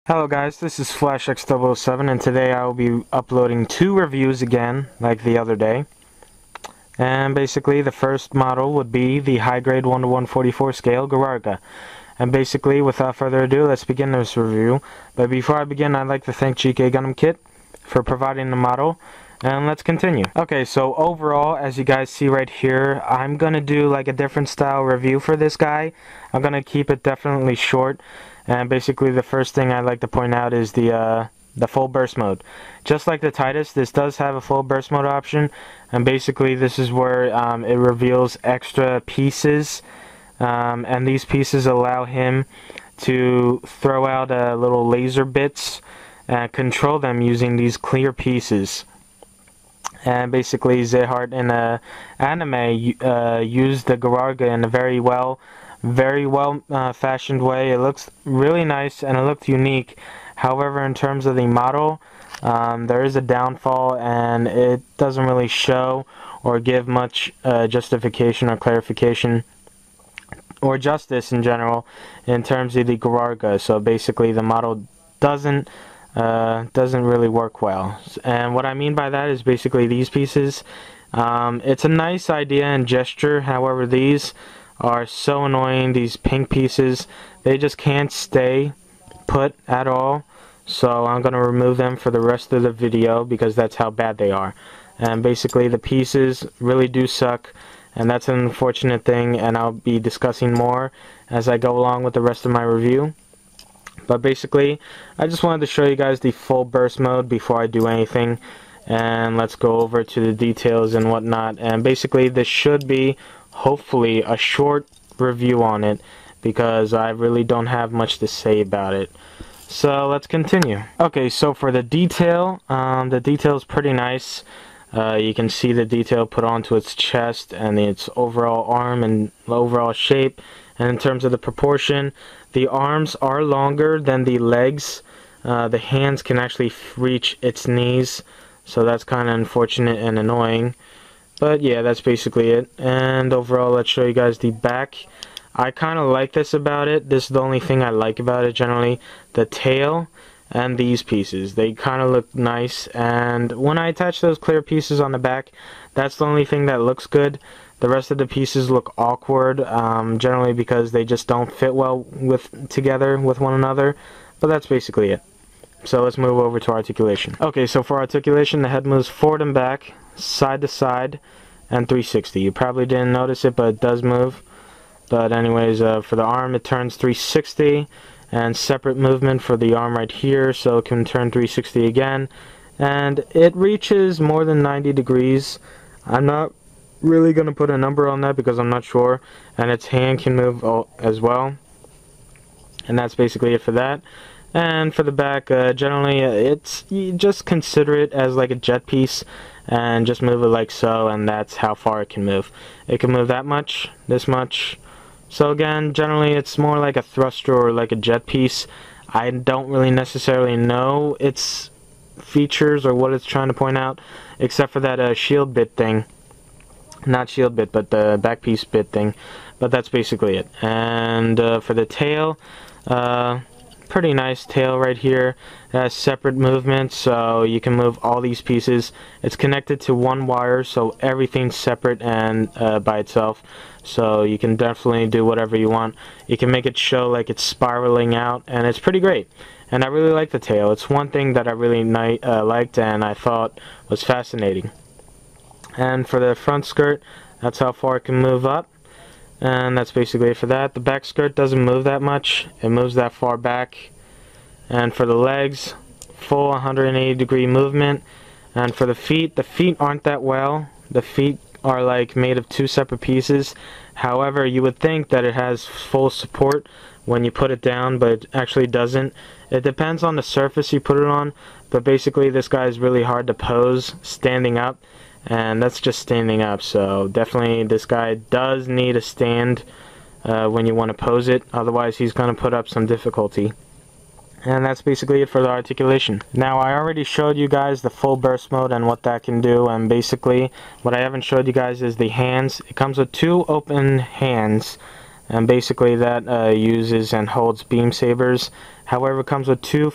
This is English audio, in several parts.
Hello guys, this is FlashX007 and today I will be uploading two reviews again, like the other day. And basically the first model would be the high grade 1:144 scale Ghirarga. And basically, without further ado, let's begin this review. But before I begin, I'd like to thank GK Gundam Kit for providing the model. And let's continue. Okay, so overall, as you guys see right here, I'm gonna do like a different style review for this guy. I'm gonna keep it definitely short. And basically the first thing I'd like to point out is the full burst mode. Just like the Titus, this does have a full burst mode option, and basically this is where it reveals extra pieces, and these pieces allow him to throw out little laser bits and control them using these clear pieces. And basically Zehart in the anime used the Ghirarga in a very well fashioned way. It looks really nice and it looked unique. However, in terms of the model, there is a downfall, and it doesn't really show or give much justification or clarification or justice in general in terms of the Ghirarga. So basically the model doesn't really work well. And what I mean by that is basically these pieces. It's a nice idea and gesture, however these are so annoying. These pink pieces, they just can't stay put at all, so I'm gonna remove them for the rest of the video because that's how bad they are. And basically the pieces really do suck, and that's an unfortunate thing, and I'll be discussing more as I go along with the rest of my review. But basically I just wanted to show you guys the full burst mode before I do anything, and let's go over to the details and whatnot. And basically this should be hopefully a short review on it because I really don't have much to say about it. So let's continue. Okay, so for the detail is pretty nice. You can see the detail put onto its chest and its overall arm and overall shape. And in terms of the proportion, the arms are longer than the legs. The hands can actually reach its knees, so that's kind of unfortunate and annoying. But yeah, that's basically it. And overall, let's show you guys the back. I kind of like this about it. This is the only thing I like about it generally. The tail and these pieces. They kind of look nice. And when I attach those clear pieces on the back, that's the only thing that looks good. The rest of the pieces look awkward, generally because they just don't fit well together with one another. But that's basically it. So let's move over to articulation. Okay, so for articulation, the head moves forward and back, side to side, and 360. You probably didn't notice it, but it does move. But anyways, for the arm it turns 360, and separate movement for the arm right here, so it can turn 360 again. And it reaches more than 90 degrees. I'm not really going to put a number on that because I'm not sure. And its hand can move as well. And that's basically it for that. And for the back, generally you just consider it as like a jet piece and just move it like so, and that's how far it can move. It can move that much, this much. So again, generally it's more like a thruster or like a jet piece. I don't really necessarily know its features or what it's trying to point out, except for that shield bit thing. Not shield bit, but the back piece bit thing. But that's basically it. And for the tail, pretty nice tail right here. It has separate movement, so you can move all these pieces. It's connected to one wire, so everything's separate and by itself, so you can definitely do whatever you want. You can make it show like it's spiraling out, and it's pretty great. And I really like the tail. It's one thing that I really liked and I thought was fascinating. And for the front skirt, that's how far it can move up. And that's basically it for that. The back skirt doesn't move that much. It moves that far back. And for the legs, full 180 degree movement. And for the feet aren't that well. The feet are like made of two separate pieces. However, you would think that it has full support when you put it down, but it actually doesn't. It depends on the surface you put it on, but basically this guy is really hard to pose standing up. And that's just standing up, so definitely this guy does need a stand when you want to pose it, otherwise he's going to put up some difficulty. And that's basically it for the articulation. Now, I already showed you guys the full burst mode and what that can do, and basically what I haven't showed you guys is the hands. It comes with two open hands and basically that uses and holds beam sabers. However, it comes with two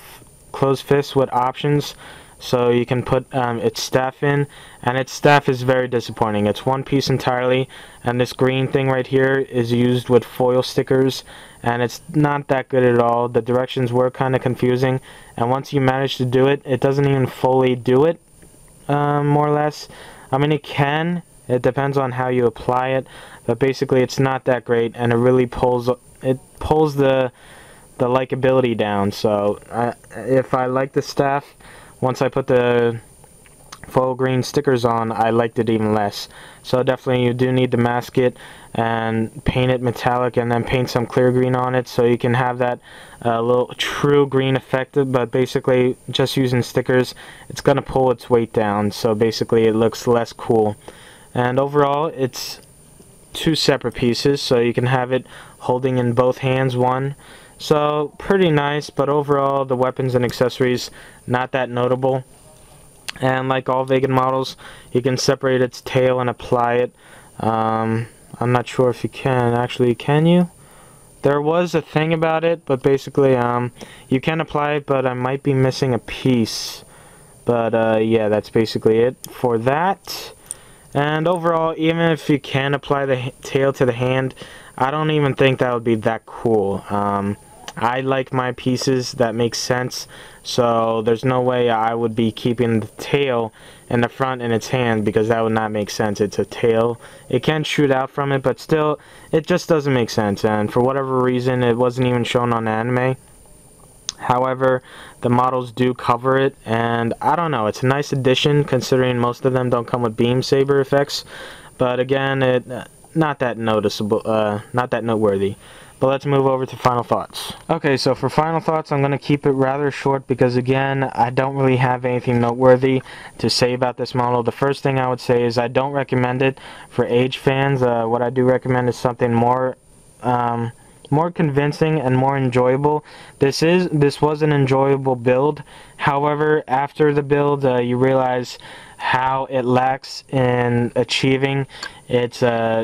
closed fists with options, so you can put its staff in, and its staff is very disappointing. It's one piece entirely, and this green thing right here is used with foil stickers, and it's not that good at all. The directions were kind of confusing, and once you manage to do it, it doesn't even fully do it, more or less. I mean, it can. It depends on how you apply it, but basically it's not that great, and it really pulls the likability down. So if I like the staff, once I put the foil green stickers on, I liked it even less. So definitely you do need to mask it and paint it metallic, and then paint some clear green on it so you can have that little true green effect. But basically just using stickers, it's gonna pull its weight down, so basically it looks less cool. And overall it's two separate pieces, so you can have it holding in both hands one. So pretty nice, but overall the weapons and accessories not that notable. And like all Vegan models, you can separate its tail and apply it. I'm not sure if you can. Actually, can you? There was a thing about it, but basically you can apply it, but I might be missing a piece. But yeah, that's basically it for that. And overall, even if you can apply the tail to the hand, I don't even think that would be that cool. I like my pieces that make sense, so there's no way I would be keeping the tail in the front in its hand, because that would not make sense. It's a tail. It can shoot out from it, but still, it just doesn't make sense, and for whatever reason, it wasn't even shown on anime. However, the models do cover it, and I don't know, it's a nice addition considering most of them don't come with beam saber effects, but again, it not that noticeable, not that noteworthy. But let's move over to final thoughts. Okay, so for final thoughts, I'm going to keep it rather short because, again, I don't really have anything noteworthy to say about this model. The first thing I would say is I don't recommend it for age fans. What I do recommend is something more convincing and more enjoyable. This was an enjoyable build. However, after the build, you realize how it lacks in achieving its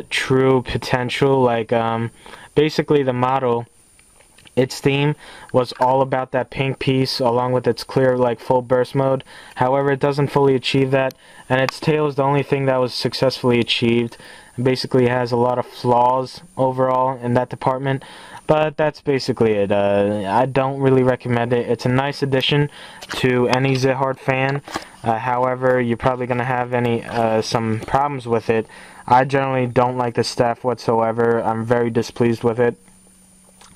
true potential. Like, basically the model, its theme was all about that pink piece along with its clear, like, full burst mode. However, it doesn't fully achieve that, and its tail is the only thing that was successfully achieved. Basically it has a lot of flaws overall in that department, but that's basically it. I don't really recommend it. It's a nice addition to any Ghirarga fan. However, you're probably going to have some problems with it. I generally don't like the staff whatsoever. I'm very displeased with it,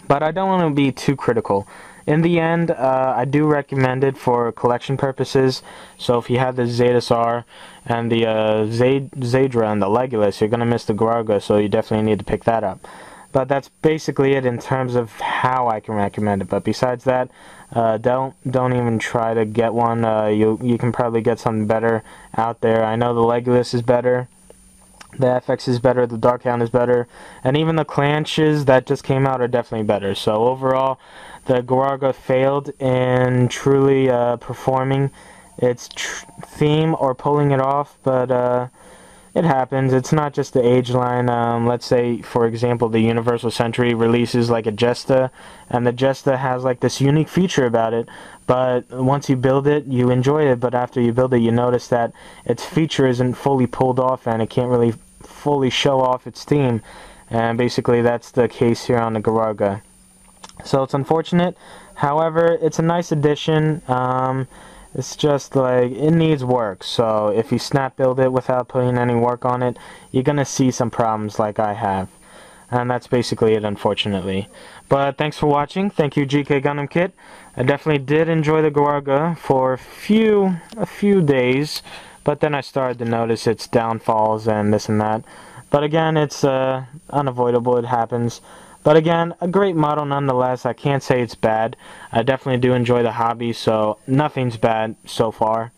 but I don't want to be too critical. In the end, I do recommend it for collection purposes. So if you have the Zetasar and the Zadra and the Legolas, you're going to miss the Ghirarga, so you definitely need to pick that up. But that's basically it in terms of how I can recommend it. But besides that, don't even try to get one. You can probably get something better out there. I know the Legolas is better. The FX is better, the Darkhound is better, and even the Clanches that just came out are definitely better. So overall, the Ghirarga failed in truly performing its theme or pulling it off, but it happens. It's not just the age line. Let's say, for example, the Universal Century releases like a Jesta, and the Jesta has like this unique feature about it, but once you build it, you enjoy it, but after you build it, you notice that its feature isn't fully pulled off, and it can't really fully show off its theme, and basically that's the case here on the Ghirarga. So it's unfortunate. However, it's a nice addition. It's just like, it needs work, so if you snap build it without putting any work on it, you're gonna see some problems like I have. And that's basically it, unfortunately. But thanks for watching. Thank you, GK Gundam Kit. I definitely did enjoy the Ghirarga for a few days, but then I started to notice its downfalls and this and that. But again, it's unavoidable, it happens. But again, a great model nonetheless. I can't say it's bad. I definitely do enjoy the hobby, so nothing's bad so far.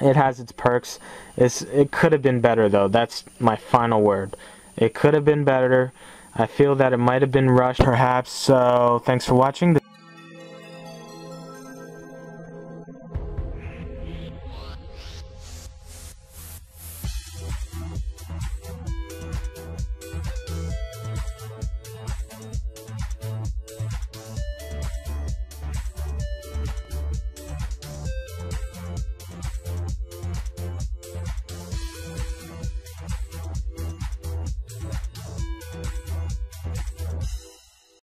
It has its perks. It could have been better, though. That's my final word. It could have been better. I feel that it might have been rushed, perhaps. So thanks for watching.